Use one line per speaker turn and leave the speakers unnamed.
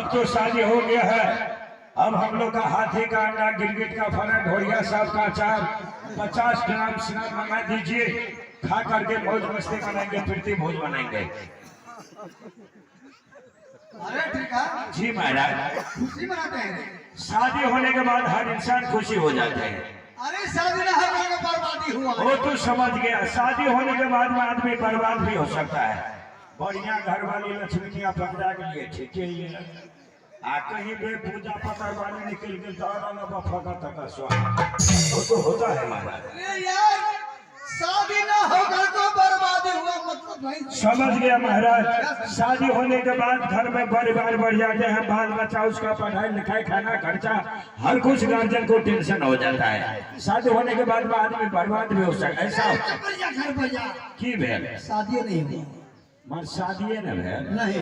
अब तो शादी हो गया है, अब हम लोग का हाथी का अंडा, गिरगिट का फना, ढोलिया साहब का अचार 50 ग्राम शराब मंगा दीजिए। खा करके मौज मस्ती बनाएंगे, फिरती भोज बनाएंगे।
अरे ठीक है
जी महाराज,
खुशी मनाते हैं।
शादी होने के बाद हर इंसान खुशी हो जाते हैं।
अरे शादी ना होने के बर्बादी हुआ
वो तो समझ गया, शादी होने के बाद में आदमी बर्बाद भी हो सकता है। बढ़िया घर वाली लक्ष्मी पकड़ा के लिए ठीक है, आ कहीं भी पूजा पतर वाले निकल के वो तो होता है महाराज।
अरे यार शादी ना होकर तो बर्बादी हुआ मतलब नहीं।
समझ गया महाराज, शादी होने के बाद घर में परिवार बढ़ जाते हैं, बाल बच्चा, उसका पढ़ाई लिखाई, खाना खर्चा, हर कुछ गार्जियन को टेंशन हो जाता है। शादी होने के बाद में आदमी बर्बाद भी हो सकता है। ऐसा
घर पर जा
की भेल
शादी नहीं हुई
मर शादी न भेल
नहीं।